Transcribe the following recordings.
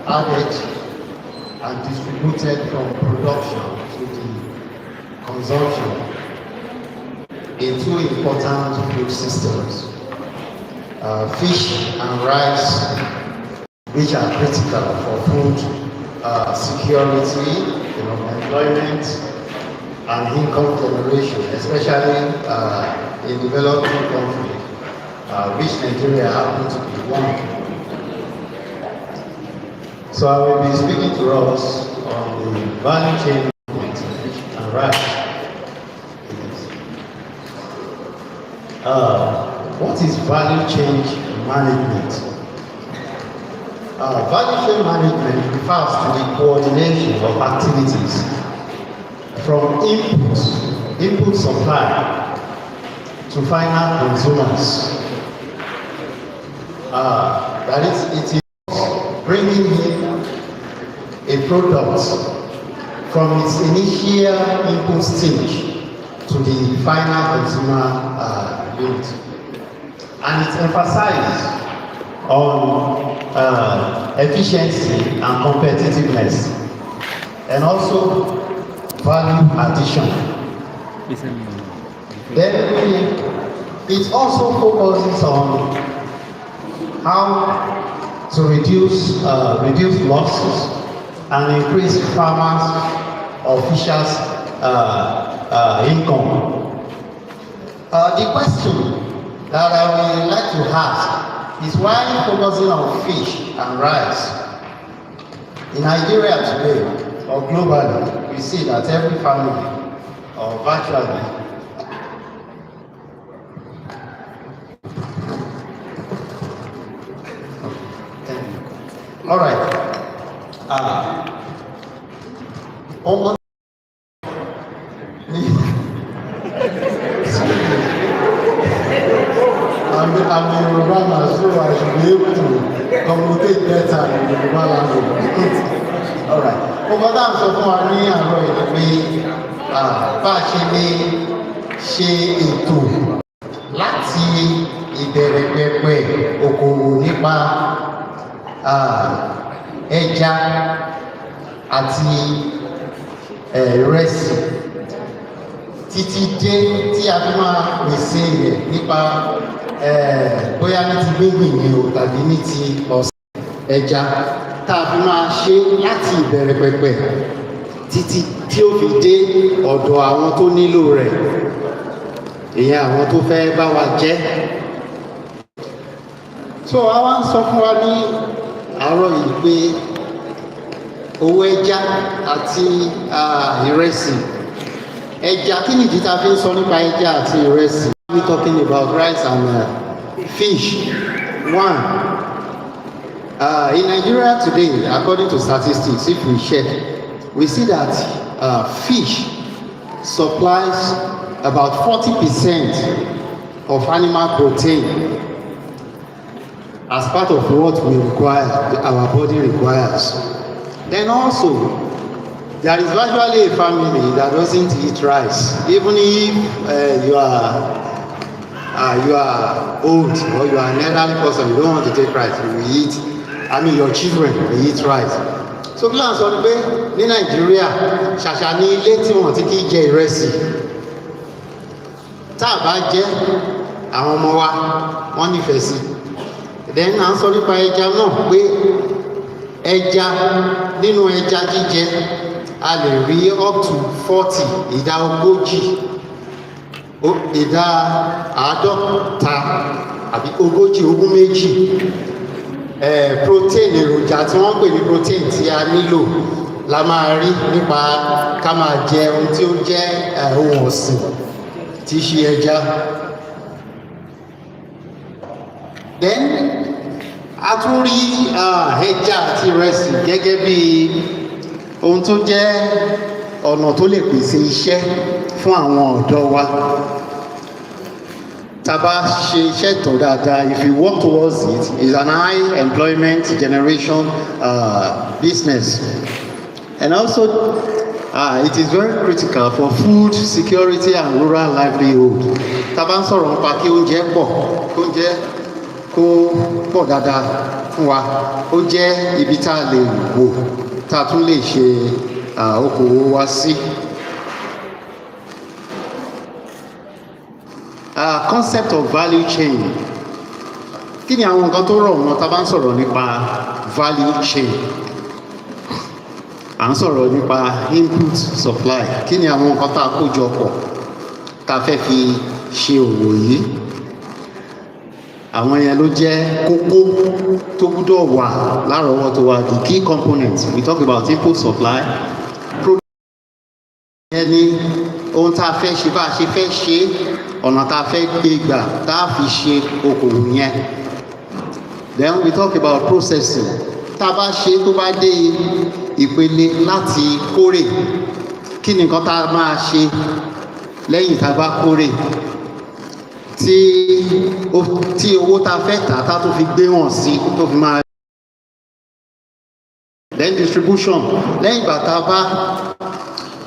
added and distributed from production to the consumption in two important food systems, fish and rice, which are critical for food security, employment and income generation, especially in developing countries, which Nigeria happens to be one. So I will be speaking to us on the value chain of fish and rice. What is value chain management? Value chain management refers to the coordination of activities from input supply to final consumers. That is, it is bringing in a product from its initial input stage to the final consumer unit. And it emphasizes on efficiency and competitiveness, and also value addition. Then it also focuses on how to reduce losses and increase farmers' officials' income. The question that I would like to ask is why focusing on fish and rice? In Nigeria today, or globally, we see that every family, or virtually, all right. Almost. I'm a Yoruba man, so I should be able to communicate better in the Yoruba language. All right. Over that, so fún wa ní àárọ̀ yìí pé bá a ṣe lè ṣe ètò láti ìbẹ̀rẹ̀ pẹ̀pẹ̀ okòwò nípa ẹja àti ìrẹsì títí dé tí a fi máa pèsè rẹ̀ nípa bóyá ní ti gbégbìn ni o tàbí ní ti ọ̀sìn ẹja tá a fi máa ṣe láti ìbẹ̀rẹ̀ pẹ̀pẹ̀ títí tí ó fi dé ọ̀dọ̀ àwọn tó nílò rẹ̀, ìyẹn àwọn tó fẹ́ bá wa jẹ. So a wá ń sọ fún wa ní àárọ̀ yìí pé owó ẹja àti ìrẹsì. Ẹja, kí nìdí tá a fi ń sọ nípa ẹja àti ìrẹsì? We talking about rice and fish. One, in Nigeria today, according to statistics, if we check, we see that fish supplies about 40% of animal protein as part of what we require, our body requires. Then also, there is virtually a family that doesn't eat rice. Even if you are old or you are an elderly person, you don't want to take rice, you will eat, your children will eat rice. So kí là ń sọ ni pé ní Nàìjíríà ṣàṣà ní ilé tí wọ́n ti kì í jẹ ìrẹsì. Tá a bá jẹ, àwọn ọmọ wa wọ́n nífẹ̀ẹ́ sí. Then à ń sọ nípa ẹja náà pé ẹja nínú ẹja jíjẹ a lè rí up to 40, ìdá ogójì, ìdá àádọ́ta àbí ogójì, ogún méjì protein, èròjà tí wọ́n pè ní protein tí a nílò la máa rí nípa ká máa jẹ ohun tí ó jẹ́ ohun ọ̀sìn tí í ṣe ẹja. Then a tún rí ẹja àti ìrẹsì gẹ́gẹ́ bí ohun tó jẹ́ ọ̀nà tó lè pèsè iṣẹ́ fún àwọn ọ̀dọ́ wa. Tá bá ṣe iṣẹ́ tó dáadáa, if you work towards it, it's an high employment generation business. And also, it is very critical for food security and rural livelihood. Tá bá ń sọ̀rọ̀ nípa kí oúnjẹ pọ̀, kí oúnjẹ kó pọ̀ dáadáa fún wa. Ó jẹ́ ibi tá a lè wò tá a tún lè ṣe okòwò wa sí. Concept of value chain. Kí ni àwọn nǹkan tó rọ̀ mọ́ tá a bá ń sọ̀rọ̀ nípa value chain? À ń sọ̀rọ̀ nípa input supply. Kí ni àwọn nǹkan tá a kó jọ pọ̀ tá a fẹ́ fi ṣe òwò yìí? Àwọn yẹn ló jẹ́ kókó tó gbúdọ̀ wà lárọ̀ọ́wọ́tó wa. The key components. We talk about input supply. Ẹni ohun tá a fẹ́ ṣe bá a ṣe fẹ́ ṣe, ọ̀nà tá a fẹ́ gbé gbà tá a fi ṣe okòwò yẹn. Then we talk about processing. Tá a bá ṣe tó bá dé ìpele láti kórè, kí ni nǹkan tá a máa ṣe lẹ́yìn tá a bá kórè tí owó tá a fẹ́ tà tá a tó fi gbé wọn sí tó fi máa. Then distribution. Lẹ́yìn ìgbà tá a bá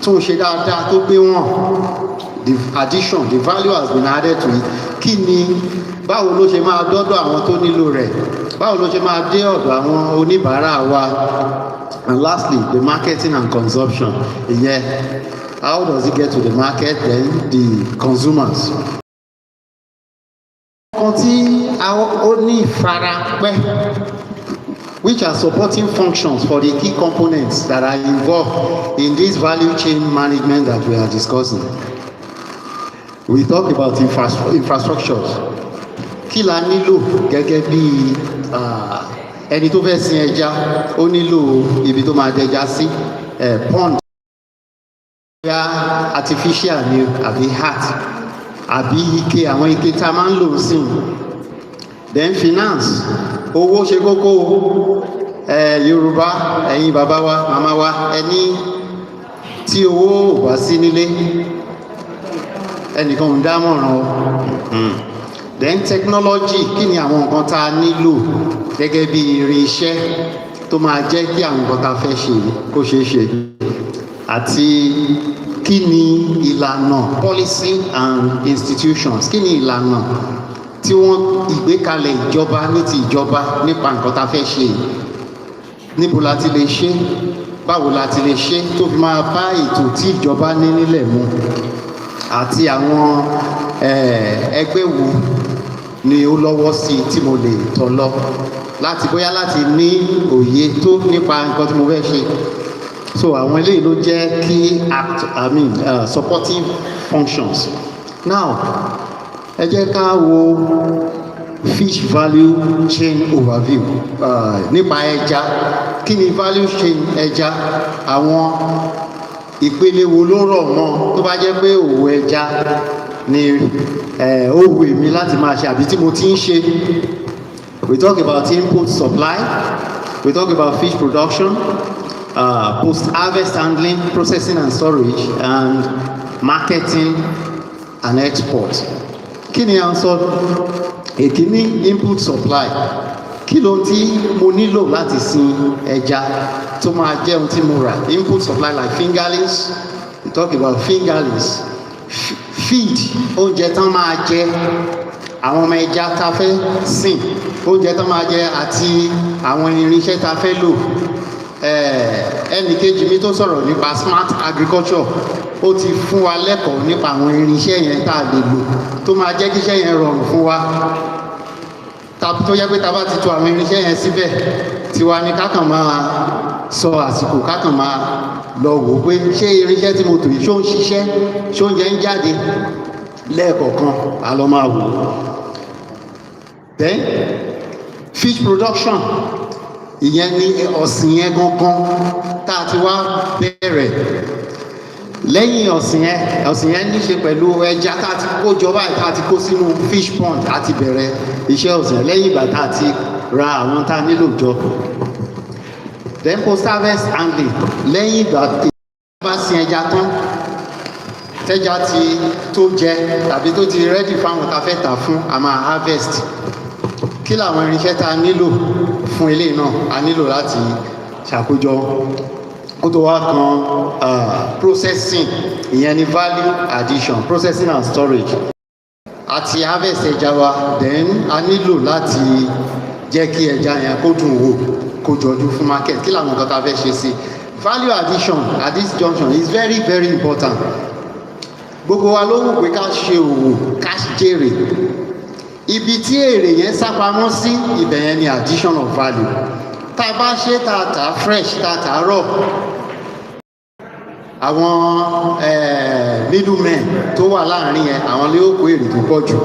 tún ṣe dáadáa tó gbé wọn, the addition, the value has been added to it. Kí ni, báwo ló ṣe máa dọ́dọ̀ àwọn tó nílò rẹ̀? Báwo ló ṣe máa dé ọ̀dọ̀ àwọn oníbàárà wa? And lastly, the marketing and consumption. Ìyẹn, how does it get to the market, then the consumers? Kan tí ó ní ìfarapẹ́, which are supporting functions for the key components that are involved in this value chain management that we are discussing. We talk about infrastructures. Kí la nílò gẹ́gẹ́ bí ẹni tó fẹ́ sin ẹja, ó nílò ibi tó máa dẹja sí, pond, bóyá artificial ni àbí heart, àbí ike, àwọn ike tá a máa ń lò sí. Then finance, owó ṣe kókó. Yorùbá, ẹ̀yin bàbá wa, màmá wa, ẹni tí owó ò bá sí nílé, ẹnìkan ń dámọ̀ràn o. Then technology, kí ni àwọn nǹkan tá a nílò gẹ́gẹ́ bí irinṣẹ́ tó máa jẹ́ kí àwọn nǹkan tá a fẹ́ ṣe kó ṣeé ṣe? Àti kí ni ìlànà policy and institutions, kí ni ìlànà tí wọ́n ìgbékalẹ̀ ìjọba ní ti ìjọba nípa nǹkan tá a fẹ́ ṣe? Níbo la ti lè ṣe? Báwo la ti lè ṣe tó fi máa bá ètò tí ìjọba ní nílẹ̀ mu? Àti àwọn ẹgbẹ́ wo ni ó lọ́wọ́ sí tí mo lè tọ̀ lọ láti bóyá láti ní òye tó nípa nǹkan tí mo fẹ́ ṣe? So àwọn eléyìí ló jẹ́ key supporting functions. Now, ẹ jẹ́ ká wo fish value chain overview. Nípa ẹja, kí ni value chain ẹja? Àwọn ìpele wo ló rọ̀ mọ́ tó bá jẹ́ pé òwò ẹja ni ó wù mí láti máa ṣe àbí tí mo ti ń ṣe? We talk about input supply, we talk about fish production, post-harvest handling, processing and storage, and marketing and export. Kí ni à ń sọ? Èkíní, input supply. Kí ló tí mo nílò láti sin ẹja tó máa jẹ́ ohun tí mo rà? Input supply like fingerlings. We talk about fingerlings. Feed, oúnjẹ tán máa jẹ. Àwọn ọmọ ẹja tá a fẹ́ sìn, oúnjẹ tán máa jẹ àti àwọn irinṣẹ́ tá a fẹ́ lò. Ẹnì kejì mi tó sọ̀rọ̀ nípa smart agriculture, ó ti fún wa lẹ́kọ̀ọ́ nípa àwọn irinṣẹ́ yẹn tá a lè lò tó máa jẹ́ kí iṣẹ́ yẹn rọrùn fún wa. Tó yẹ pé tá a bá ti tò àwọn irinṣẹ́ yẹn síbẹ̀, tiwa ni ká kàn máa sọ àsìkò, ká kàn máa lọ wò pé ṣé irinṣẹ́ tí mo tò yìí ṣó ń ṣiṣẹ́, ṣó ń jẹ́ ń jáde lẹ́ẹ̀kọ̀ọ̀kan, a lọ máa wò. Then fish production, ìyẹn ni ọ̀sìn yẹn gangan tá a ti wá bẹ̀rẹ̀. Lẹ́yìn ọ̀sìn yẹn ní ṣe pẹ̀lú ẹja tá a ti kó jọ báyìí, tá a ti kó sínú fish pond, a ti bẹ̀rẹ̀ iṣẹ́ ọ̀sìn lẹ́yìn ìgbà tá a ti ra àwọn tá a nílò jọ. Then post-harvest handling, lẹ́yìn ìgbà tí a bá sin ẹja tán, tẹ́ja ti tó jẹ tàbí tó ti ready fáwọn tá a fẹ́ tà fún, a máa harvest. Kí làwọn irinṣẹ́ tá a nílò fún ilé náà? A nílò láti ṣàkójọ kó tó wá kan processing, ìyẹn ni value addition, processing and storage. àti harvest ẹja wa, then a nílò láti jẹ́ kí ẹja yẹn kó dùn wò kó jọjú fún market. Kí làwọn nǹkan tá a fẹ́ ṣe sí? Value addition at this junction is very very important. Gbogbo wa ló wù pé ká ṣe òwò ká jèrè. Ibi tí èrè yẹn sápamọ́ sí, ibẹ̀ yẹn ni addition of value. Tá a bá ṣe tààtà fresh tààtà raw, àwọn middlemen tó wà láàrin yẹn àwọn lè kó èrè tó pọ̀ jù.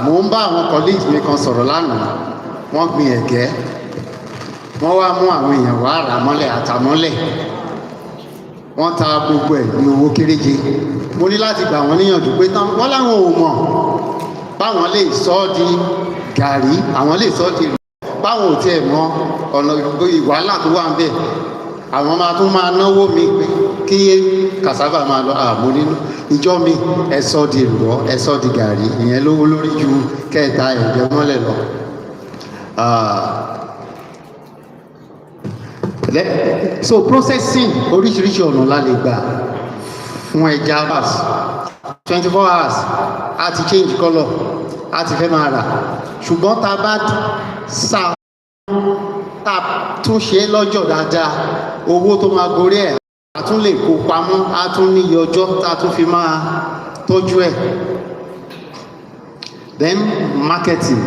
Mo ń bá àwọn colleagues mi kan sọ̀rọ̀ lánàá, wọ́n gbin ẹ̀gẹ́, wọ́n wá mú àwọn èèyàn wá rà mọ́lẹ̀ àtàmọ́lẹ̀, wọ́n ta gbogbo ẹ̀ ní owó kéréje. Mo ní láti gbà wọ́n níyànjú pé tán wọ́n láwọn ò mọ̀ báwọn lè sọ ọ́ di gàrí, àwọn lè sọ ọ́ di báwọn ò tiẹ̀ mọ ọ̀nà ìwàhálà tó wà ń bẹ̀. Àwọn máa tún máa náwó mi pé kí cassava máa lọ àmọ́ nínú ìjọ mi ẹ̀sọ́ di ìrùbọ́ ẹ̀sọ́ di gàrí, ìyẹn lówó lórí ju kẹta ẹ̀jẹ̀ mọ́lẹ̀ lọ. So processing oríṣiríṣi ọ̀nà la lè gbà fún ẹja hours 24 hours a ti change colour a ti fẹ́ máa rà, ṣùgbọ́n tá a bá sá tá a tún ṣe lọ́jọ́ dáadáa, owó tó máa gorí ẹ̀ a tún lè kó pamọ́, a tún ní ọjọ́ tá a tún fi máa tọ́jú ẹ̀. Then marketing,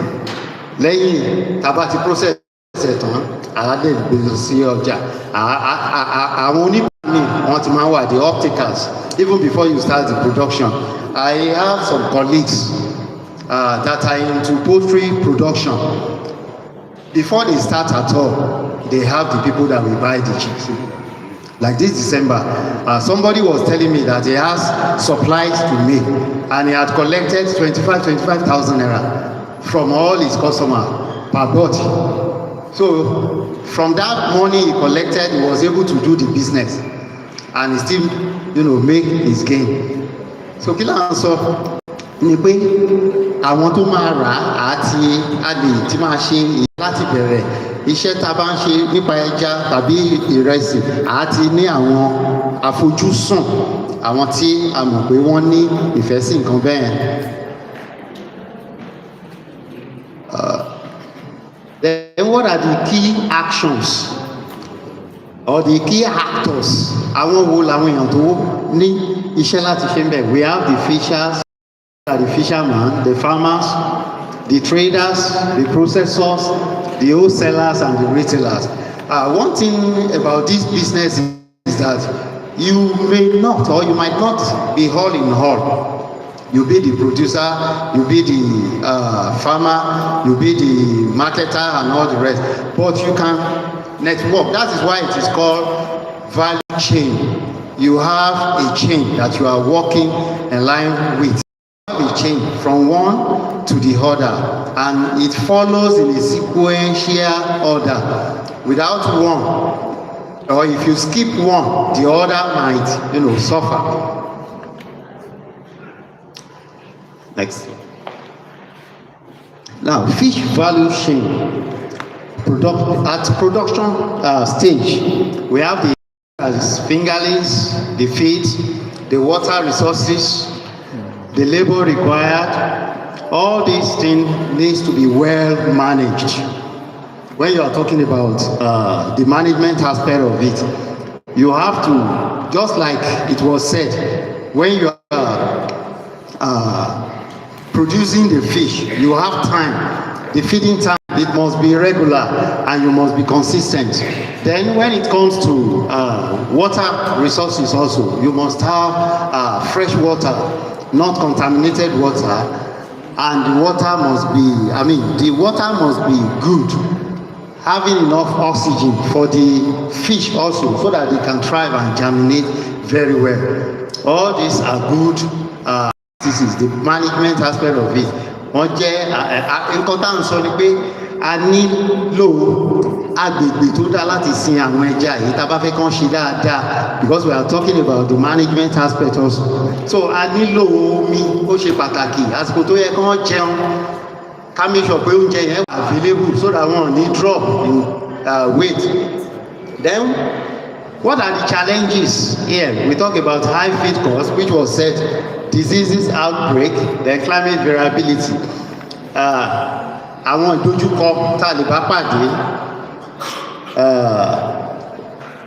lẹ́yìn tá a bá ti process ẹ̀ tán àádé gbé sí ọjà. Àwọn oníbàárà wọn ti máa wà the opticals even before you start the production. I have some colleagues that are into poultry production. Before they start at all, they have the people that will buy the chicks. Like this December, somebody was telling me that he has supplies to me and he had collected 25,000 naira from all his customers per body. So from that money he collected, he was able to do the business and he still, make his gain. So kí là ń sọ ni pé àwọn tó máa rà àti àlè tí máa ṣe láti bẹ̀rẹ̀ iṣẹ́ tá a bá ń ṣe nípa ẹja tàbí ìrẹsì àti ní àwọn àfojúsùn àwọn tí a mọ̀ pé wọ́n ní ìfẹ́ sí nǹkan bẹ́ẹ̀. Then what are the key actions or the key actors? Àwọn wo làwọn èèyàn tó ní iṣẹ́ láti ṣe ń bẹ̀? We have the fishers, the fishermen, the farmers, the traders, the processors, the wholesalers and the retailers. One thing about this business is that you may not or you might not be all in all. You be the producer, you be the farmer, you be the marketer and all the rest. But you can network. That is why it is called value chain. You have a chain that you are working in line with. You have a chain from one to the other, and it follows in a sequential order. Without one, or if you skip one, the other might, suffer. Next. Now, fish value chain. At production stage, we have the fingerlings, the feed, the water resources, the labor required. All these things needs to be well managed. When you are talking about the management aspect of it, you have to, just like it was said, when you are producing the fish, you have time. The feeding time, it must be regular and you must be consistent. Then when it comes to water resources also, you must have fresh water, not contaminated water, and the water must be, the water must be good, having enough oxygen for the fish also, so that they can thrive and germinate very well. All these are good. This is the management aspect of it. Wọ́n jẹ́ nǹkan tá à ń sọ ni pé a nílò agbègbè tó dá láti sin àwọn ẹja yìí tá a bá fẹ́ kán ṣe dáadáa, because we are talking about the management aspect also. So a nílò omi, ó ṣe pàtàkì. Àsìkò tó yẹ kán jẹun, ká make sure pé oúnjẹ yẹn wà available so that wọn ò ní drop in weight. Then what are the challenges here? We talk about high feed cost, which was said diseases outbreak, then climate variability. Àwọn ìdojúkọ tá a lè bá pàdé,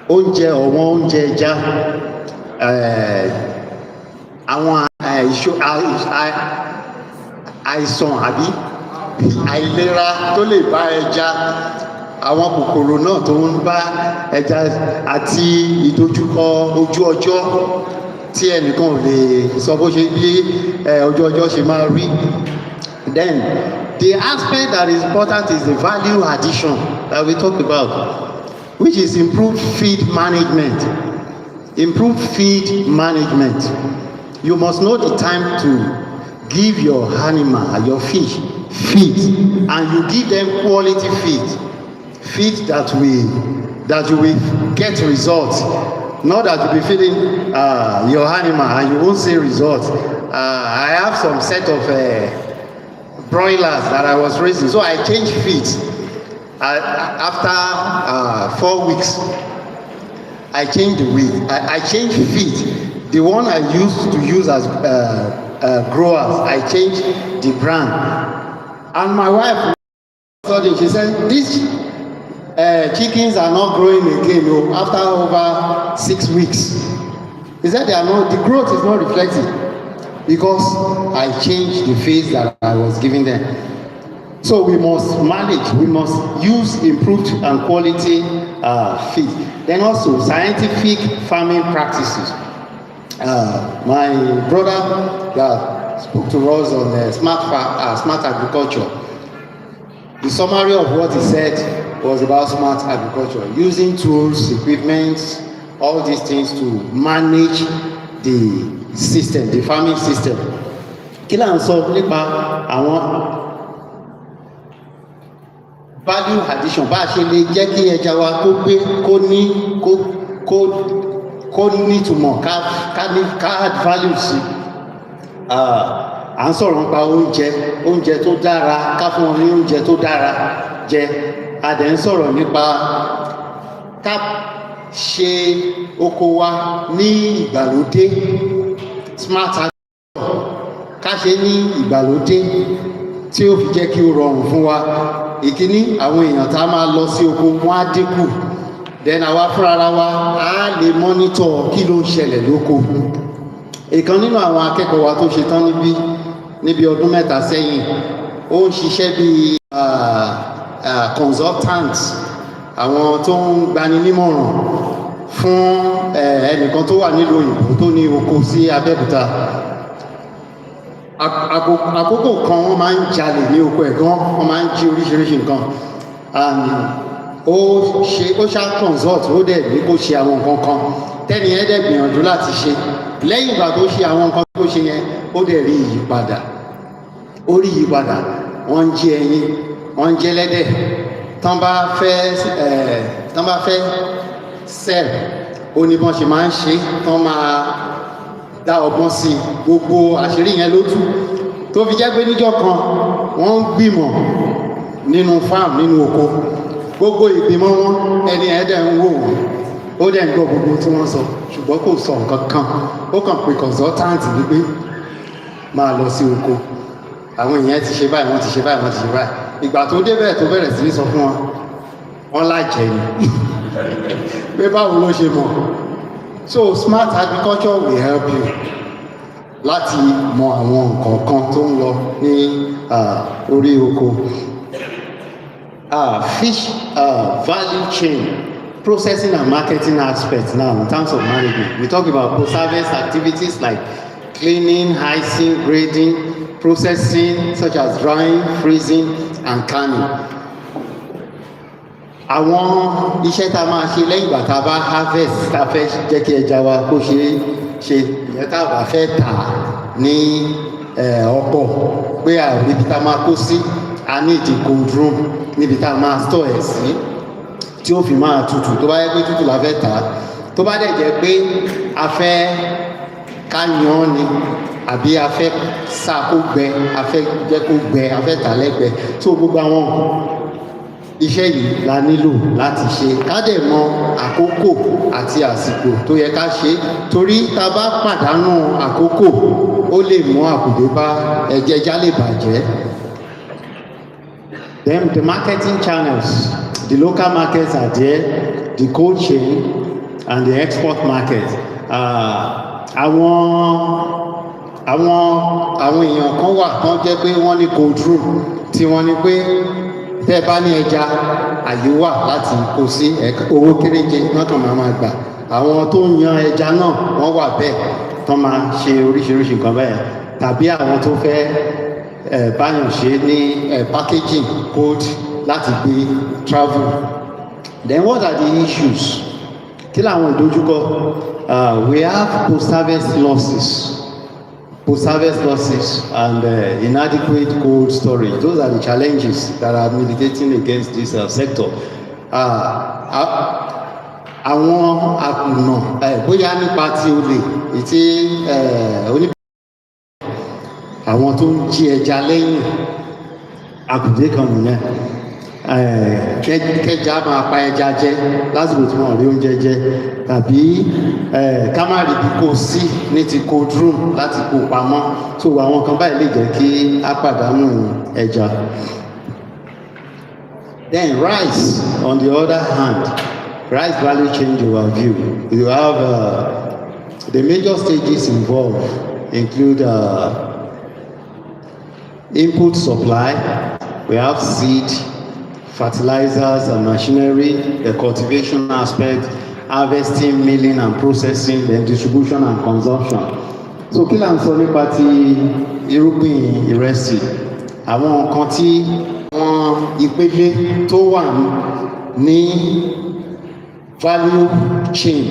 oúnjẹ ọ̀wọ́n oúnjẹ ẹja, àwọn àìsàn àbí àìlera tó lè bá ẹja, àwọn kòkòrò náà tó ń bá ẹja àti ìdojúkọ ojú ọjọ́ tí ẹnìkan ò lè sọ bó ṣe bí ojú ọjọ́ ṣe máa rí. Then the aspect that is important is the value addition that we talked about, which is improved feed management. Improved feed management. You must know the time to give your animal, your fish, feed, and you give them quality feed that you will get results. Not that you'll be feeding your animal and you won't see results. I have some set of broilers that I was raising, so I changed feed after 4 weeks. I changed the feed. I changed feed. The one I used to use as growers, I changed the brand. And my wife, she said, these chickens are not growing again after over 6 weeks. He said the growth is not reflecting because I changed the feed that I was giving them. So we must manage, we must use improved and quality feed. Then also scientific farming practices. My brother that spoke to us on smart agriculture. The summary of what he said was about smart agriculture, using tools, equipment, all these things to manage the system, the farming system. Kí là ń sọ nípa àwọn value addition, bá a ṣe lè jẹ́ kí ẹja wa kó gbé kó nítumọ̀ ká add value sí. À ń sọ̀rọ̀ nípa oúnjẹ tó dára, ká fún wọn ní oúnjẹ tó dára jẹ. A dẹ̀ ń sọ̀rọ̀ nípa ká ṣe oko wa ní ìgbàlódé, smart agriculture, ká ṣe ní ìgbàlódé tí ó fi jẹ́ kí ó rọrùn fún wa. Ìkíní, àwọn èèyàn tá a máa lọ sí oko wọn á dínkù. Then àwa fúnra wa á lè monitor kí ló ń ṣẹlẹ̀ lóko. Ìkan nínú àwọn akẹ́kọ̀ọ́ wa tó ṣe tán níbi ọdún mẹ́ta sẹ́yìn, ó ń ṣiṣẹ́ bí consultant, àwọn tó ń gbani nímọ̀ràn fún ẹnìkan tó wà nílùú òyìnbó tó ní oko sí Abẹ́òkúta. Àkókò kan wọ́n máa ń jalè ní oko ẹ̀ gan, wọ́n máa ń jí oríṣiríṣi nǹkan. Ó ṣá consult, ó dẹ̀ ní kó ṣe àwọn nǹkan kan tẹ́ni ẹ̀ dẹ̀ gbìyànjú láti ṣe. Lẹ́yìn ìgbà tó ṣe àwọn nǹkan tó ṣe yẹn, ó dẹ̀ rí ìyípadà. Wọ́n ń jí ẹyin, wọ́n ń jẹ ẹlẹ́dẹ̀. Tán bá fẹ́ sell, ó ní bọ́n ṣe máa ń ṣe, tán máa dá ọgbọ́n sí gbogbo àṣírí yẹn ló tú. Tó fi jẹ́ pé níjọ́ kan wọ́n ń gbìmọ̀ nínú farm, nínú oko. Gbogbo ìgbìmọ̀ wọn ẹni ẹ̀dẹ̀ ń wò wọ́n, ó dẹ̀ ń gbọ́ gbogbo tí wọ́n sọ, ṣùgbọ́n kò sọ nǹkan kan. Ó kàn pé consultant wípé máa lọ sí oko, àwọn èèyàn ti ṣe báyìí, wọ́n ti ṣe báyìí, wọ́n ti ṣe báyìí. Ìgbà tó débẹ̀ tó bẹ̀rẹ̀ sí ní sọ fún wọn, wọ́n lájẹ̀ ni pé báwo ló ṣe mọ̀. So smart agriculture will help you láti mọ àwọn nǹkan kan tó ń lọ ní orí oko. Fish value chain, processing and marketing aspects now in terms of management. We talk about post-harvest activities like cleaning, icing, grading, processing such as drying, freezing and canning. Àwọn iṣẹ́ tá a máa ṣe lẹ́yìn ìgbà tá a bá harvest, tá a fẹ́ jẹ́ kí ẹja wa kó ṣe ìyẹn tá a bá fẹ́ tà ní ọ̀pọ̀ pé àrí ibi tá a máa kó sí, a ní ìdí cold room níbi tá a máa store ẹ̀ sí tí ó fi máa tutù. Tó bá yẹ pé tutù la fẹ́ tà, tó bá dẹ̀ jẹ́ pé a fẹ́ ká yan ni àbí a fẹ́ sá kó gbẹ, a fẹ́ jẹ́ kó gbẹ, a fẹ́ tà lẹ́gbẹ̀ẹ́. So gbogbo àwọn iṣẹ́ yìí la nílò láti ṣe ká dẹ̀ mọ àkókò àti àsìkò tó yẹ ká ṣe torí tá a bá pàdánù àkókò ó lè mú àkùdé bá ẹja lè bàjẹ́. Then the marketing channels, the local markets are there, the cold chain and the export market. Àwọn èèyàn kan wà tán jẹ́ pé wọ́n ní cold room tí wọ́n ní pé tẹ́ bá ní ẹja àyè wà láti kó sí owó kéréje lọ́tàn máa gbà. Àwọn tó ń yan ẹja náà wọ́n wà bẹ́ẹ̀ tán máa ṣe oríṣiríṣi nǹkan bẹ́ẹ̀ tàbí àwọn tó fẹ́ báyọ̀ ṣe ní packaging code láti gbé travel. Then what are the issues? Kí làwọn ìdojúkọ? We have post-harvest losses and inadequate cold storage. Those are the challenges that are militating against this sector. Àwọn àkùnà bóyá nípa tí olè ètí àwọn tó ń jí ẹja lẹ́yìn àkùdé kan nìyẹn kẹjà máa pa ẹja jẹ lásìkò tí wọn rí oúnjẹ jẹ tàbí ká má rí bí kò sí ní ti cold room láti kó pamọ́ tó àwọn kan báyìí lè jẹ́ kí á pàdánù ẹja. Then rice on the other hand, rice value chain overview. You have the major stages involved include input supply, we have seed, fertilizers and machinery, the cultivation aspect, harvesting, milling and processing, then distribution and consumption. So kí là ń sọ nípa ti irúgbìn ìrẹsì? Àwọn nǹkan tí wọ́n ìpele tó wà ní value chain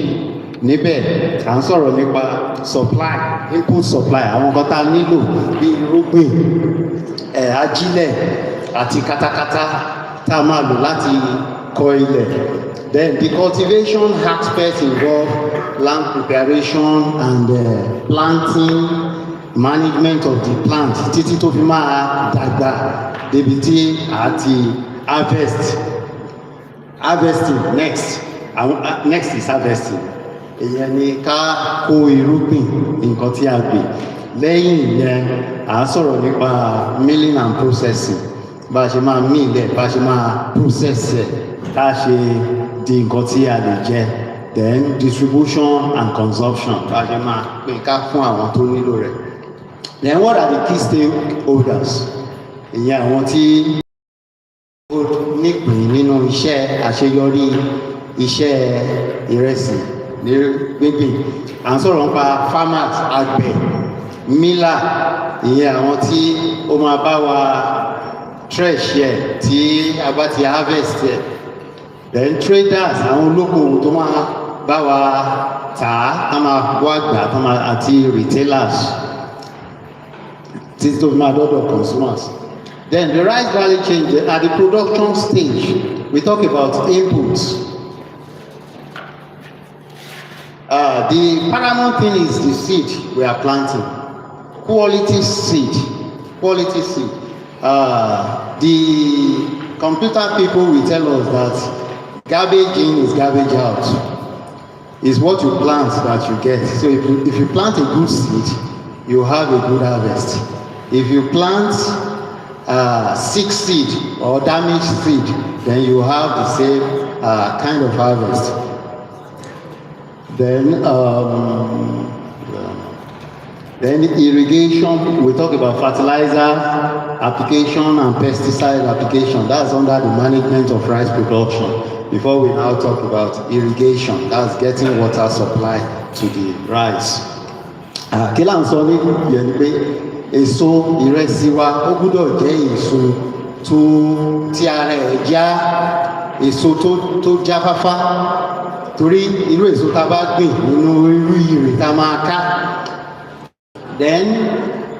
níbẹ̀ à ń sọ̀rọ̀ nípa supply, input supply, àwọn nǹkan tá a nílò bí irúgbìn ajílẹ̀ àti katakata tá a máa lò láti kọ ilẹ̀. Then the cultivation aspect involve land preparation and planting, management of the plant títí tó fi máa dàgbà débi tí a ti harvesting next is harvesting. Èyàn ni ká kó irúgbìn nǹkan tí a gbìn. Lẹ́yìn ìyẹn à ń sọ̀rọ̀ nípa milling and processing, bá a ṣe máa mill ẹ̀, bá a ṣe máa process ẹ̀, tá a ṣe di nǹkan tí a lè jẹ. Then distribution and consumption, bá a ṣe máa pín ká fún àwọn tó nílò rẹ̀. Then what are the key stakeholders? Ìyẹn àwọn tí ó nípìn nínú iṣẹ́ àṣeyọrí iṣẹ́ ìrẹsì ní gbígbìn. À ń sọ̀rọ̀ nípa farmers, àgbẹ̀, miller, ìyẹn àwọn tí ó máa bá wa thresh ẹ̀ tí a bá ti harvest ẹ̀. Then traders, àwọn olókoòwò tó máa bá wa tà á, tá máa wá gbà tá máa àti retailers títí tó fi máa dọ́dọ̀ consumers. Then the rice value chain at the production stage, we talk about inputs. The paramount thing is the seed we are planting. Quality seed. The computer people will tell us that garbage in is garbage out. It's what you plant that you get. So if you plant a good seed, you have a good harvest. If you plant sick seed or damaged seed, then you have the same kind of harvest. Then irrigation, we talk about fertilizer application and pesticide application. That's under the management of rice production. Before we now talk about irrigation, that's getting water supply to the rice. Kí là ń sọ ní yẹn pé èso ìrẹsì wa ó gbọ́dọ̀ jẹ́ èso tó tí ara ẹ̀ já, èso tó jáfáfá. Torí irú èso tá a bá gbìn nínú irú ìrè tá a máa ká. Then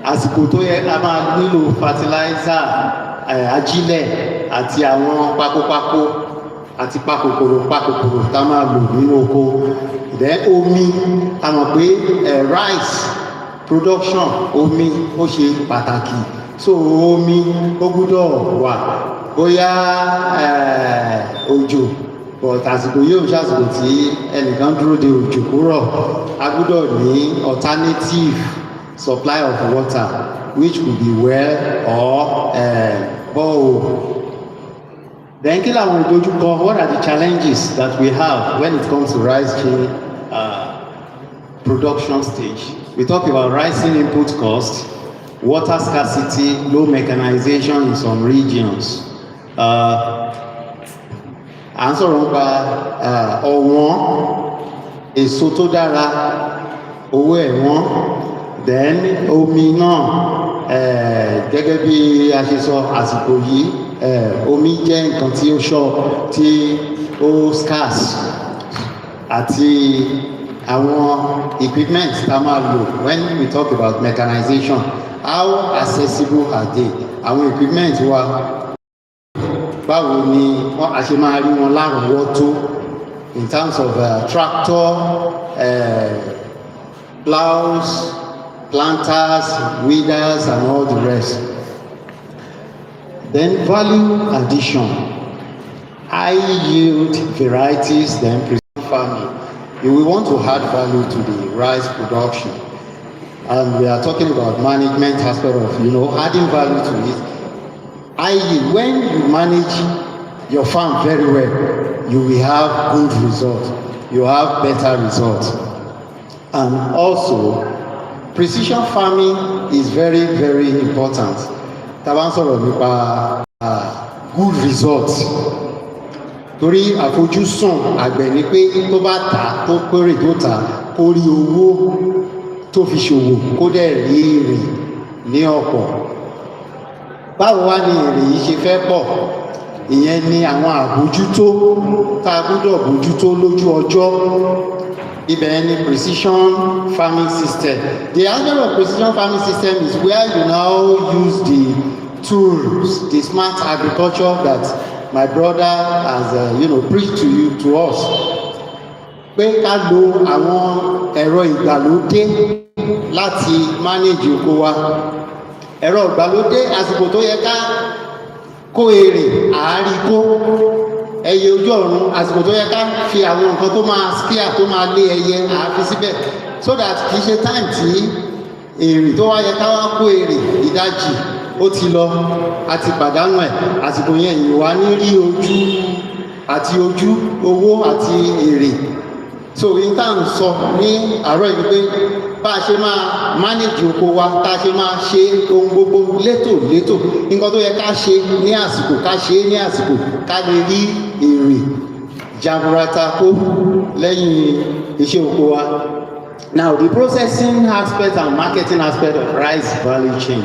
àsìkò tó yẹ ká máa nílò fertilizer, ajílẹ̀ àti àwọn pakopako àti pakòkòrò tá a máa lò nínú oko. Then omi, a mọ̀ pé rice production, omi ó ṣe pàtàkì. So omi ó gbọ́dọ̀ wà bóyá òjò but àsìkò yóò ṣàsìkò tí ẹnìkan dúró de òjò kúrò a gbọ́dọ̀ ní alternative supply of water which could be well or borehole. Then kí làwọn ìdojúkọ, what are the challenges that we have when it comes to rice chain production stage? We talk about rising input costs, water scarcity, low mechanization in some regions. À ń sọ̀rọ̀ nípa ọ̀wọ́n èso tó dára, owó ẹ̀wọ́n, then omi náà gẹ́gẹ́ bí a ṣe sọ àsìkò yìí omi jẹ́ nǹkan tí ó ṣọ́ tí ó scarce àti àwọn equipment tá máa lò when we talk about mechanization, how accessible are they? Àwọn equipment wa báwo ni a ṣe máa rí wọn lárọ̀ọ́wọ́tó in terms of tractor, plows, planters, weeders and all the rest. Then value addition, high yield varieties, then precision farming. You will want to add value to the rice production, and we are talking about management aspect of adding value to it. I.e., when you manage your farm very well, you will have good results, you have better results. And also precision farming is very, very important. Tá bá ń sọ̀rọ̀ nípa good results, torí àfojúsùn àgbẹ̀ ni pé tó bá tà tó péré tó tà kó rí owó tó fi ṣòwò kó dẹ̀ rí èrè ní ọ̀pọ̀. Báwo wá ni èrè yìí ṣe fẹ́ pọ̀? Ìyẹn ni àwọn àbójútó tá a gbọ́dọ̀ bójútó lójú ọjọ́. Ibẹ̀ ni precision farming system. The aspect of precision farming system is where you now use the tools, the smart agriculture that my brother has preached to us. Pé ká lo àwọn ẹ̀rọ ìgbàlódé láti manage oko wa. Ẹ̀rọ ìgbàlódé àsìkò tó yẹ ká kó èrè àárí kó. Ẹyẹ ojú ọ̀run àsìkò tó yẹ ká fi àwọn nǹkan tó máa scare tó máa lé ẹyẹ àáfi síbẹ̀ so that kì í ṣe time tí èrè tó wá yẹ ká wá kó èrè ìdajì ó ti lọ àti pàdánù ẹ̀ àsìkò yẹn ìwà ní rí ojú àti ojú owó àti èrè. So in tá à ń sọ ní àárọ̀ yìí pé bá a ṣe máa manage oko wa, tá a ṣe máa ṣe ohun gbogbo létòlétò, nǹkan tó yẹ ká ṣe ní àsìkò ká ṣe é ní àsìkò ká lè rí èrè jaburata kó lẹ́yìn iṣẹ́ oko wa. Now the processing aspect and marketing aspect of rice value chain.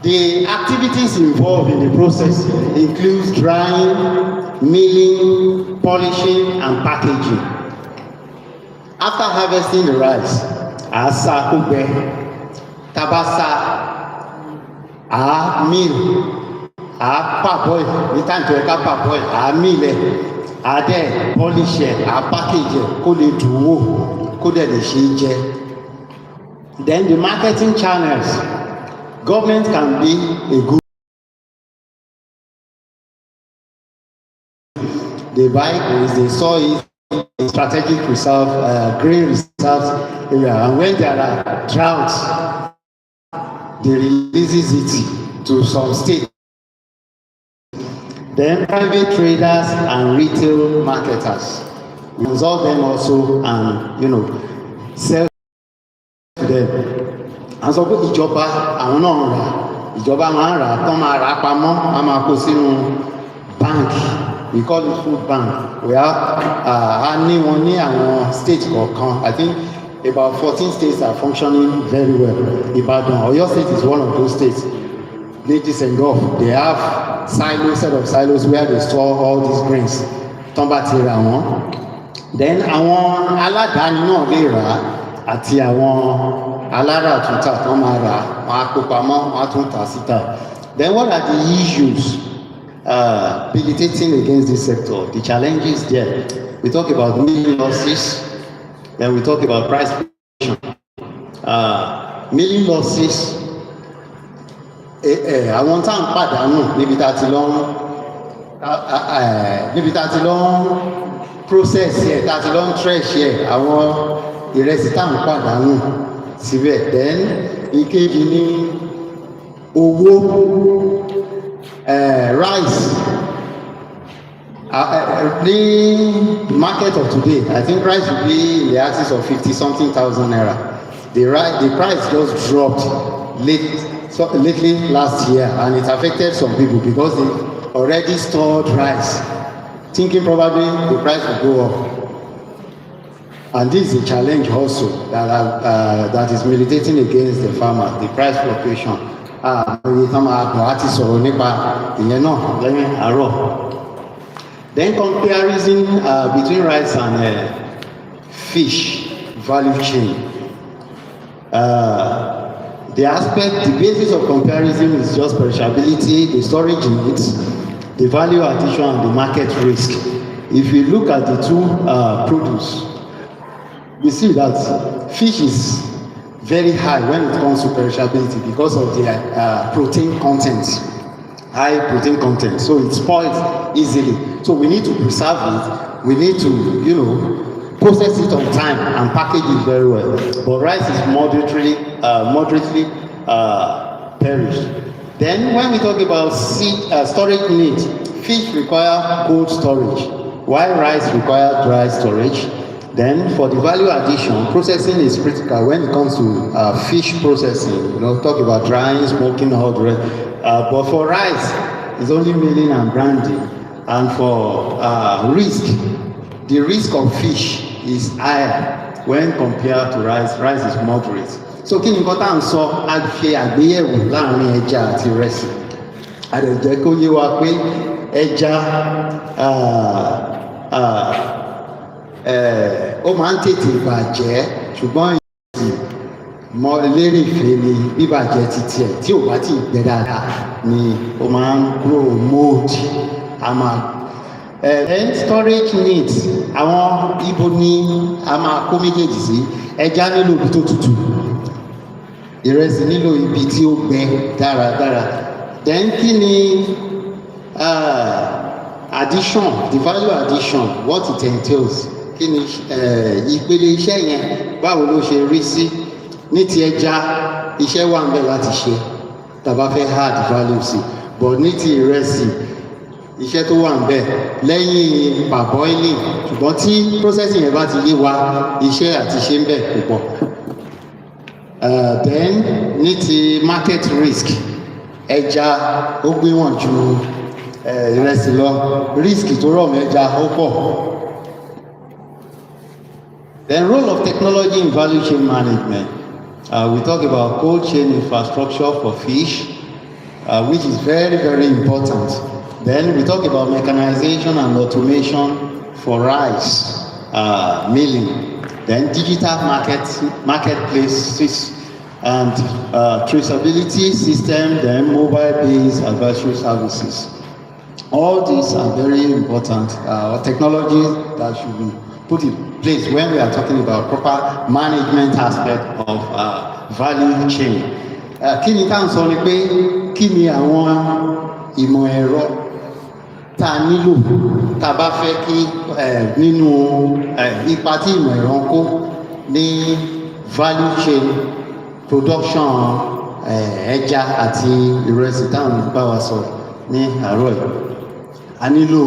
The activities involved in the process includes drying, milling, polishing, and packaging. After harvesting the rice, asa kugbe, tabasa, mill, parboil, ní time to eka parboil, mill ẹ̀, dẹ̀ polish ẹ̀, package ẹ̀, kó lè dùn wò, kó dẹ̀ lè ṣe jẹ. Then the marketing channels. Government can be a good. They buy grains, they sow it in strategic reserve, grain reserves area, and when there are droughts, they releases it to some states. Then private traders and retail marketers, we consult them also and sell to them. À ń sọ pé ìjọba àwọn náà ń rà, ìjọba máa ń rà tán máa rà pamọ́, a máa kó sínú bank, we call it food bank. We have a ní wọn ní àwọn state kọ̀ọ̀kan. I think about 14 states are functioning very well. Ìbàdàn, Ọ̀yọ́ state is one of those states. Ladies and Gulf, they have set of silos where they store all these grains. Tán bá ti rà wọ́n. Then àwọn aládàáni náà lè rà á àti àwọn alára àtúntà tó máa rà wọn á kó pamọ́ wọn á tún tà síta. Then what are the issues militating against this sector, the challenges there? We talk about milling losses, then we talk about price fluctuation. Milling losses, àwọn tá à ń pàdánù níbi tá a ti lọ ń process yẹ tá a ti lọ ń trash yẹ àwọn ìrẹsì tá à ń pàdánù síbẹ̀. Then ìkejì ní owó rice the market of today, I think rice will be in the axis of 50-something thousand naira. The price just dropped lately last year, and it affected some people because they already stored rice, thinking probably the price will go up. And this is a challenge also that is militating against the farmer, the price fluctuation. Then comparison between rice and fish value chain. The basis of comparison is just perishability, the storage needs, the value addition, and the market risk. If you look at the two produce, we see that fish is very high when it comes to perishability because of the protein content, high protein content. So it spoils easily. So we need to preserve it. We need to, process it on time and package it very well. But rice is moderately perished. Then when we talk about storage needs, fish require cold storage, while rice require dry storage. Then for the value addition, processing is critical when it comes to fish processing. Talk about drying, smoking, all the rest. But for rice, it's only milling and branding. And for risk, the risk of fish is higher when compared to rice. Rice is moderate. So kí ni nǹkan tá à ń sọ a ṣe àgbéyẹ̀wò láàrin ẹja àti ìrẹsì. A lè jẹ́ kó yé wa pé ẹja ó máa ń tètè bàjẹ́, ṣùgbọ́n lérèfé ni bíbàjẹ́ títí ẹ̀ tí ò bá ti gbẹ dáadáa ni ó máa ń grow mold. Then storage needs, àwọn ibo ni a máa kó méjèèjì sí. Ẹja nílò ibi tó tutù, ìrẹsì nílò ibi tí ó gbẹ dáradára. Then kí ni addition, the value addition, what it entails, kí ni ìpele iṣẹ́ yẹn báwo ló ṣe rí sí. Ní ti ẹja iṣẹ́ wà ń bẹ láti ṣe tàbá fẹ́ add value sí, but ní ti ìrẹsì iṣẹ́ tó wà ń bẹ lẹ́yìn parboiling, ṣùgbọ́n tí processing yẹn bá ti yé wa iṣẹ́ àti ṣe ń bẹ púpọ̀. Then ní ti market risk, ẹja ó gbé wọn ju ìrẹsì lọ, risk tó rọ̀ mọ́ ẹja ó pọ̀. Then role of technology in value chain management. We talk about cold chain infrastructure for fish, which is very, very important. Then we talk about mechanization and automation for rice milling. Then digital marketplaces and traceability system, then mobile-based advisory services. All these are very important technologies that should be put in place when we are talking about proper management aspect of value chain. Kí ni ká ń sọ ni pé kí ni àwọn ìmọ̀ ẹ̀rọ tá a nílò tá a bá fẹ́ kí nínú ipa tí ìmọ̀ ẹ̀rọ ń kó ní value chain production ẹja àti ìrẹsì táwọn bá wa sọ ní àárọ̀ yìí. A nílò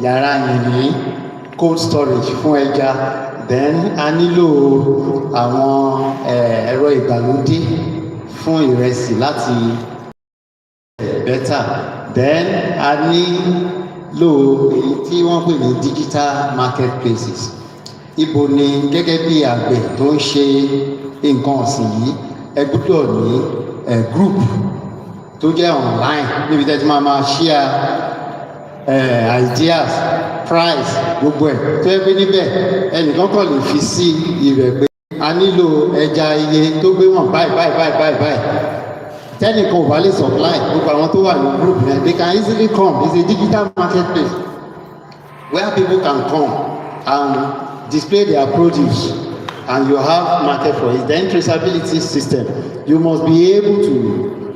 yàrá yìnyín cold storage fún ẹja, then a nílò àwọn ẹ̀rọ ìgbàlódé fún ìrẹsì láti better, then a nílò èyí tí wọ́n pè ní digital marketplaces. Ibo ni gẹ́gẹ́ bí àgbẹ̀ tó ń ṣe nǹkan ọ̀sìn yìí ẹ gbọ́dọ̀ ní group tó jẹ́ online níbi tẹ́tí máa share ideas, price, gbogbo ẹ̀ tó yẹ pé níbẹ̀ ẹnìkan kàn lè fi sí ibẹ̀ pé a nílò ẹja iye tó gbé wọn báyìí. Tẹ́nìkan ò bá lè supply gbogbo àwọn tó wà ní group yẹn, they can easily come. It's a digital marketplace where people can come and display their produce and you have market for it. Then traceability system, you must be able to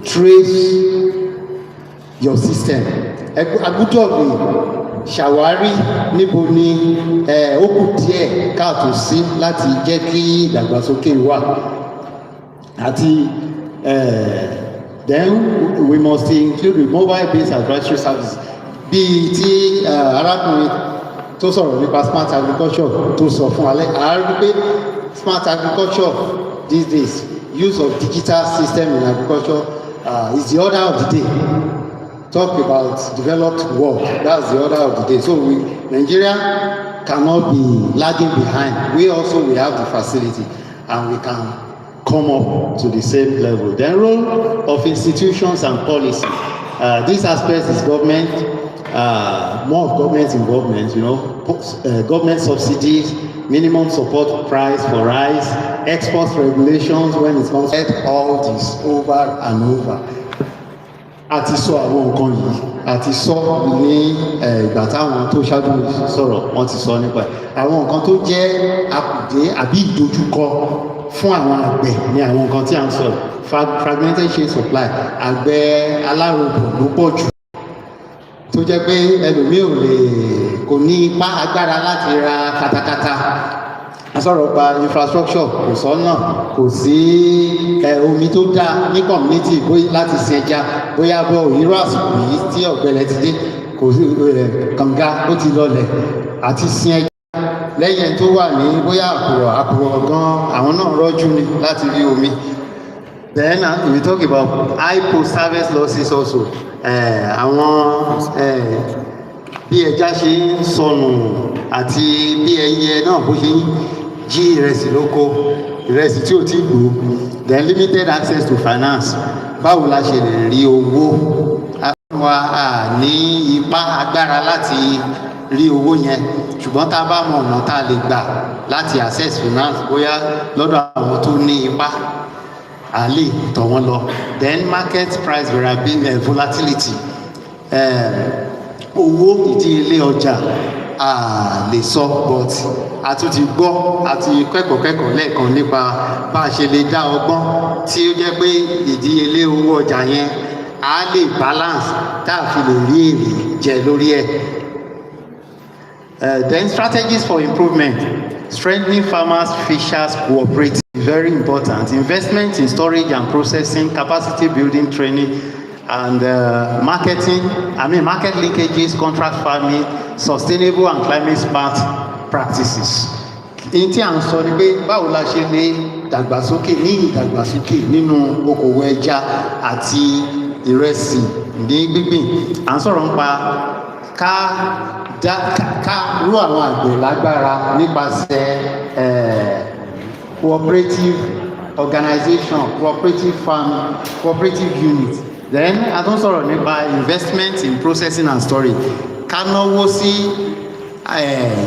trace your system. A gbọ́dọ̀ lè ṣàwárí níbo ni ó kù díẹ̀ káàtó sí láti jẹ́ kí ìdàgbàsókè wà. Àti then we must include mobile-based advisory services. Bíi tí arákùnrin tó sọ̀rọ̀ nípa smart agriculture tó sọ fún alẹ́, àárí pé smart agriculture these days, use of digital system in agriculture is the order of the day. Talk about developed world, that's the order of the day. So Nigeria cannot be lagging behind. We have the facility and we can come up to the same level. The role of institutions and policy. This aspect is government, more of government involvement, government subsidies, minimum support price for rice, export regulations when it comes to all this over and over. Àti sọ àwọn nǹkan yìí, àti sọ ní ìgbà táwọn tó ṣáájú sọ̀rọ̀ wọ́n ti sọ nípa àwọn nǹkan tó jẹ́ àkùdé àbí ìdojúkọ fún àwọn àgbẹ̀ ní àwọn nǹkan tí à ń sọ̀rọ̀. Fragmented chain supply, àgbẹ̀ aláròbò ló pọ̀ jù tó jẹ́ pé ẹlòmíì kò ní ipá agbára láti ra katakata. A sọ̀rọ̀ pa infrastructure, kò sọ́nà, kò sí omi tó dáa ní community láti sin ẹja, bóyá bọ́ irú àsìkò yìí tí ọ̀gbẹlẹ̀ ti dé, kò sí kànga ó ti lọlẹ̀ àti sin ẹja lẹ́yìn tó wà ní bóyá àkùrọ̀ gan àwọn náà rọ́jú ni láti rí omi. Then we talk about high post-harvest losses also. Àwọn bí ẹja ṣe ń sọnù àti bí ẹyẹ náà bó ṣe ń jí ìrẹsì lóko, ìrẹsì tí ò tí gbó. Then limited access to finance. Báwo la ṣe lè rí owó? Wa ní ipá agbára láti rí owó yẹn, ṣùgbọ́n tá a bá mọ ọ̀nà tá a lè gbà láti access finance bóyá lọ́dọ̀ àwọn tó ní ipá a lè tọ̀ wọ́n lọ. Then market price volatility. Owó ìdíyelé ọjà a lè sọ, but a tún ti gbọ́ àti kẹ́kọ̀ọ́ lẹ́ẹ̀kan nípa bá a ṣe lè dá ọgbọ́n tí ó jẹ́ pé ìdíyelé owó ọjà yẹn a lè balance tá a fi lè rí èrè jẹ lórí ẹ̀. Then strategies for improvement. Strengthening farmers, fishers, cooperative, very important. Investment in storage and processing, capacity building, training, and market linkages, contract farming, sustainable and climate smart practices. In tí à ń sọ ni pé báwo la ṣe lè ìdàgbàsókè nínú okòwò ẹja àti ìrẹsì ní gbígbìn. À ń sọ̀rọ̀ nípa ká rú àwọn àgbẹ̀ lágbára nípasẹ̀ cooperative organization, cooperative farm, cooperative unit. Then a tún sọ̀rọ̀ nípa investment in processing and storage. Ká náwó sí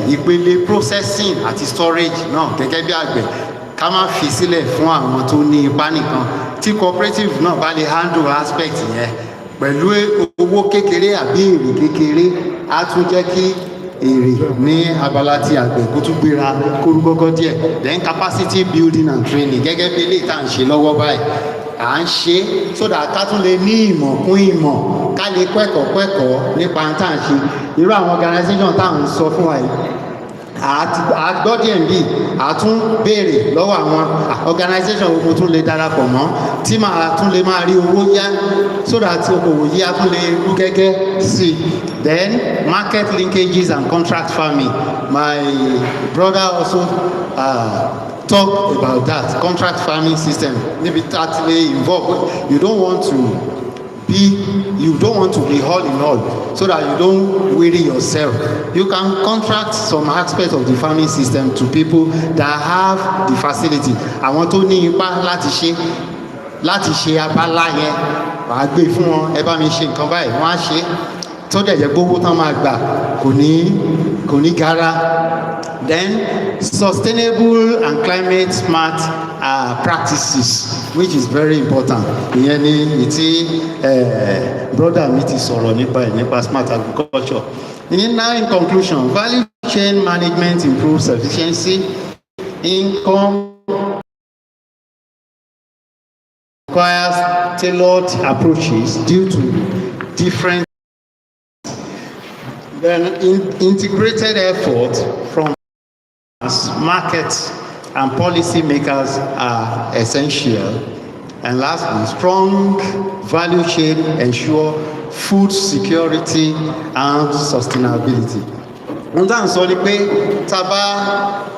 ìpele processing àti storage náà gẹ́gẹ́ bí àgbẹ̀. Ká má fi sílẹ̀ fún àwọn tó ní ipá nìkan. Tí cooperative náà bá lè handle aspect yẹn pẹ̀lú owó kékeré àbí èrè kékeré, á tún jẹ́ kí èrè ní abala tí àgbẹ̀ kó tún gbéra kórúkọ́kọ́ díẹ̀. Then capacity building and training gẹ́gẹ́ bí eléyìí tá à ń ṣe lọ́wọ́ báyìí. À ń ṣe so that ká tún lè ní ìmọ̀ kún ìmọ̀, ká lè kẹ́kọ̀ọ́ nípa tá à ń ṣe. Irú àwọn organisation tá à ń sọ fún wa yìí, àgbọ́dẹ̀ ń bì, àtún béèrè lọ́wọ́ àwọn organisation gbogbo tún lè darapọ̀ mọ́ tí màá tún lè máa rí owó yá so that okòwò yìí á tún lè rú gẹ́gẹ́ sí. Then market linkages and contract farming. My brother also talk about that contract farming system. Maybe that may involve, you don't want to be all in all, so that you don't weary yourself. You can contract some aspects of the farming system to people that have the facility. Àwọn tó ní ipá láti ṣe abala yẹn, wàá gbé fún wọn, ẹ bá mi ṣe nǹkan báyìí, wọ́n á ṣe tó dẹ̀ jẹ́ gbówó tán máa gbà kò ní gara. Then sustainable and climate smart practices, which is very important. Ìyẹn ni ìtí brother mi ti sọ̀rọ̀ nípa smart agriculture. Now in conclusion, value chain management improves efficiency, income, requires tailored approaches due to different integrated effort from markets and policy makers are essential. And lastly, strong value chain ensure food security and sustainability. Wọ́n dá ń sọ ni pé tá a bá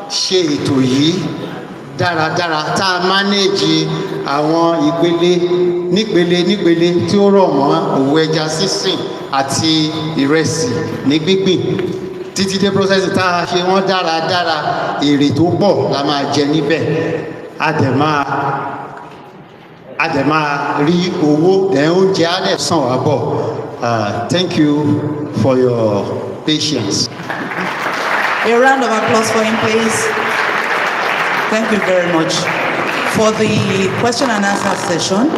ṣe ètò yìí dáradára tá a manage àwọn nípele tí ó rọ̀ mọ́ òwò ẹja sísìn àti ìrẹsì ní gbígbìn títí dé process tá a ṣe wọ́n dáradára, èrè tó pọ̀ la máa jẹ níbẹ̀. A dẹ̀ máa rí owó ẹ̀ oúnjẹ á dẹ̀ sàn wá bọ̀. Thank you for your patience. A round of applause for him, please. Thank you very much. For the question and answer session,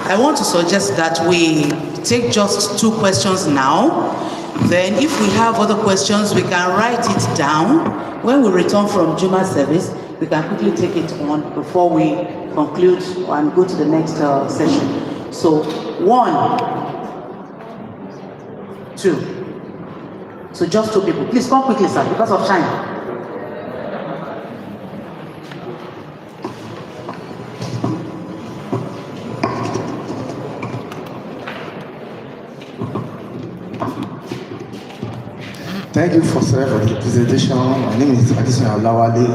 I want to suggest that we take just 2 questions now. Then if we have other questions, we can write it down. When we return from Juma service, we can quickly take it on before we conclude and go to the next session. So 1, 2. So just 2 people. Please come quickly, sir, because of time. Thank you for the presentation. My name is Adison Alawale.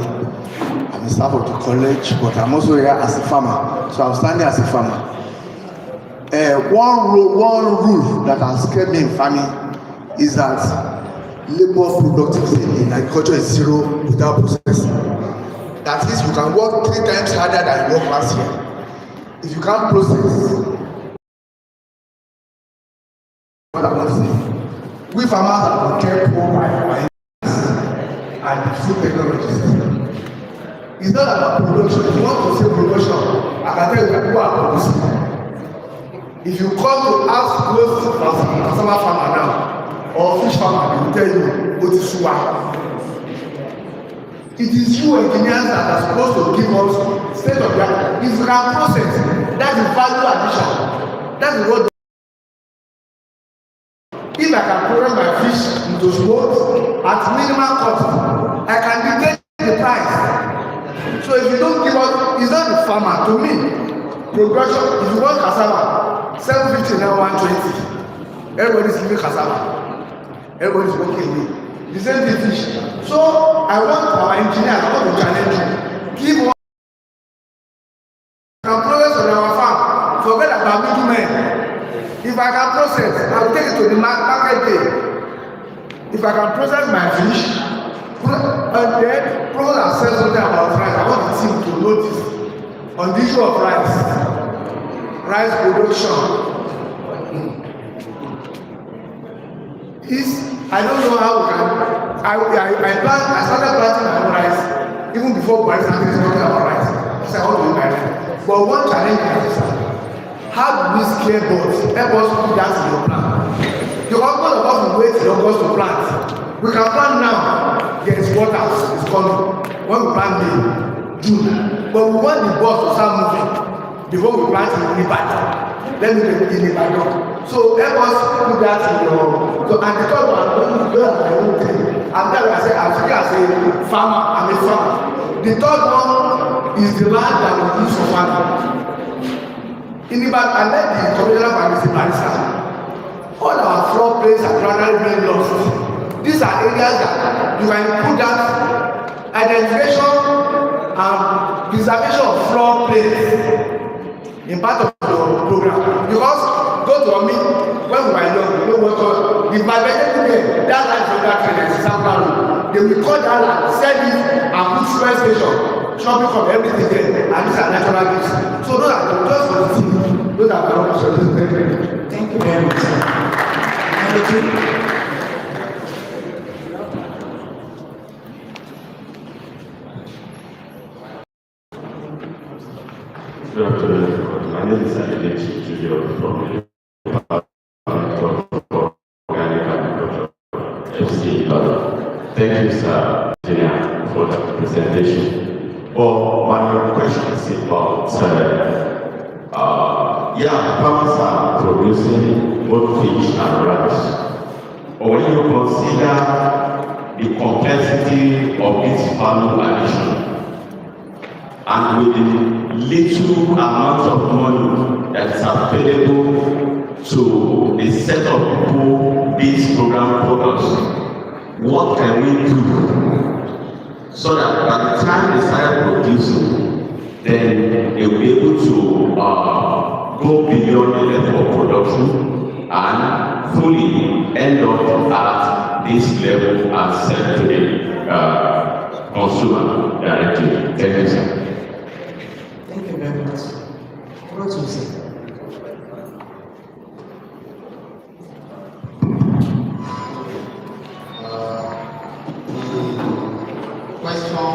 I'm a staff of the college, but I'm also here as a farmer. So I'm standing as a farmer. One rule that has kept me in farming is that labor productivity in agriculture is 0 without processing. That is, you can work 3 times harder than you worked last year. If you can't process, what I want to say, we farmers are cared for by our and the food technologies. It's not about production. If you want to say production, I can tell you that people are producing. If you come to ask close cassava farmer now, or fish farmer, they will tell you what is sugar. It is you engineers that are supposed to give us state of the art. If you can process, that is value addition. That is what. If I can program my fish into smoke at minimal cost, I can dictate the price. So if you don't give us, it's not the farmer. To me, progression. If you want cassava, 750 now 120. Everybody's giving cassava. Everybody's working with the same thing fish. So I want our engineers, I want to challenge you. Give one can process on our farm. Forget about middlemen. If I can process, I will take it to the market day. If I can process my fish, and then process and sell something about rice, I want the team to notice on the issue of rice production. I don't know how we can. I started planting my own rice even before Buhari started talking about rice. I said, how do you buy it? But one challenge is how do we scale both? Help us put that in your plan. The husband of us will wait in August to plant. We can plant now. There is water is coming. When we plant May, June. But we want the bus to start moving before we plant in Ibadan. Let me get in Ibadan. So help us put that in your. So and the third one, when you learn my own thing, and then I say, I'm speaking as a farmer. I'm a farmer. The third one is the land that we use for farming. In Ibadan, I let the communal farmers in Barisa. All our floor plates are gradually being lost. These are areas that you can put that identification and preservation of floor plates in part of your program. Because go to me when we were young, you know what? If my vegetable there, that land for that trade is Sampa, they will cut that land, sell it, and put fuel station, shopping from everything there, and these are natural gifts. So those are just for the team. Those are my options. Thank you very much. Number 2. Good afternoon. My name is Sensitization from Organic Agriculture, FC Ibadan. Thank you, sir, Engineer, for the presentation. Well, my question is about farmers are producing both fish and rice. But when you consider the complexity of this value addition, and with the little amount of money that is available to a set of people this program products, what can we do so that by the time they start producing, then they will be able to go beyond the level of production and fully end up at this level and sell to the consumer directly. Thank you, sir. Thank you very much. What do you say? The question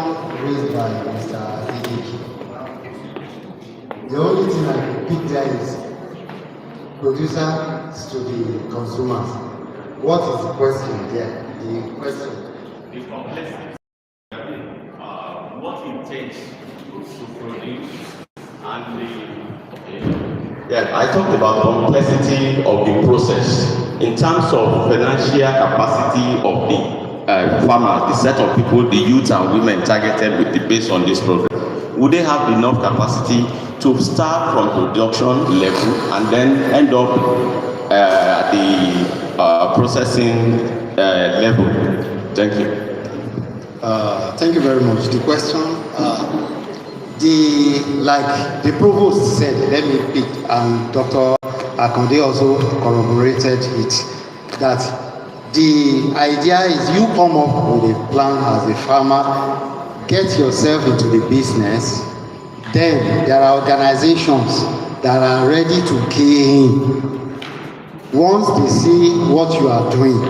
raised by Mr. Hideki, the only thing I can pick there is producers to the consumers. What is the question there? The question. The complexity, what it takes to produce and the. Yeah, I talked about complexity of the process in terms of financial capacity of the farmers, the set of people, the youth and women targeted with the based on this program. Would they have enough capacity to start from production level and then end up at the processing level? Thank you. Thank you very much. The question, like the provost said, let me pick, and Dr. Akonde also corroborated it, that the idea is you come up with a plan as a farmer, get yourself into the business, then there are organizations that are ready to key in. Once they see what you are doing,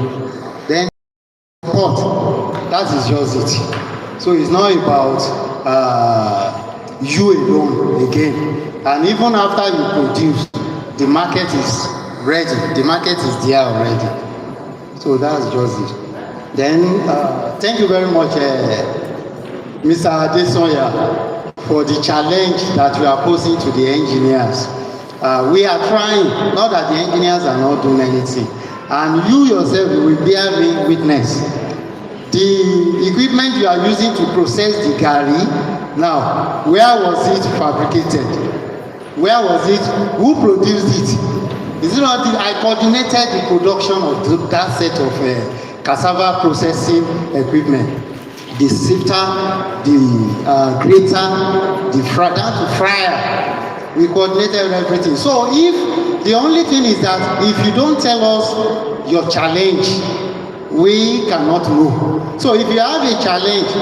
then support. That is just it. So it's not about you alone again. And even after you produce, the market is ready. The market is there already. So that's just it. Then thank you very much, Mr. Adesoya, for the challenge that you are posing to the engineers. We are trying, not that the engineers are not doing anything. And you yourself will bear me witness. The equipment you are using to process the garri, now, where was it fabricated? Where was it? Who produced it? Is it not that I coordinated the production of that set of cassava processing equipment? The sifter, the grater, the fryer. We coordinated everything. So if the only thing is that if you don't tell us your challenge, we cannot know. So if you have a challenge,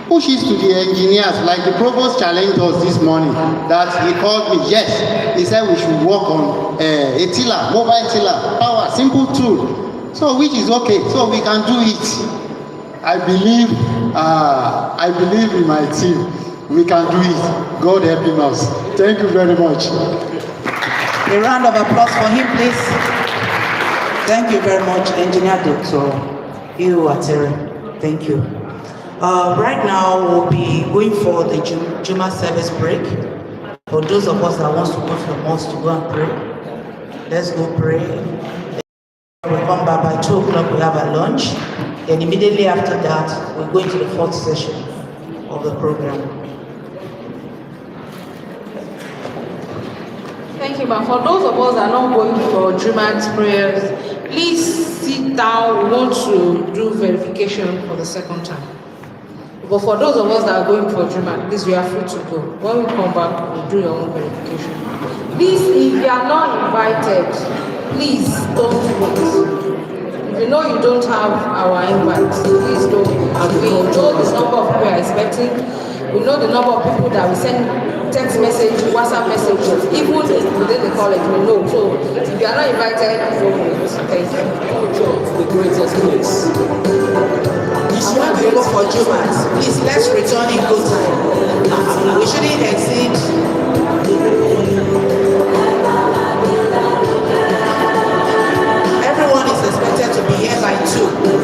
push it to the engineers, like the provost challenged us this morning, that he called me. Yes, he said we should work on a tiller, mobile tiller, power, simple tool. So which is okay, so we can do it. I believe in my team. We can do it. God helping us. Thank you very much. A round of applause for him, please. Thank you very much, Engineer Dr. Atere. Thank you. Right now, we'll be going for the Juma service break. For those of us that wants to go to the mosque to go and pray, let's go pray. We'll come back by 2 o'clock, we have a lunch. Then immediately after that, we'll go into the 4th session of the program. Thank you, but for those of us that are not going for Jumat's prayers, please sit down. We want to do verification for the second time. But for those of us that are going for Jumat, please, we are free to go. When we come back, we'll do your own verification. Please, if you are not invited, please don't wait. If you know you don't have our invite, please don't. We know the number of people we are expecting. We know the number of people that we send text message, WhatsApp messages, even within the college, we know. So if you are not invited, don't wait. Thank you. The greatest place. If you want to go for Jumat, please let's return in good time. We shouldn't exceed. Everyone is expected to be here by 2.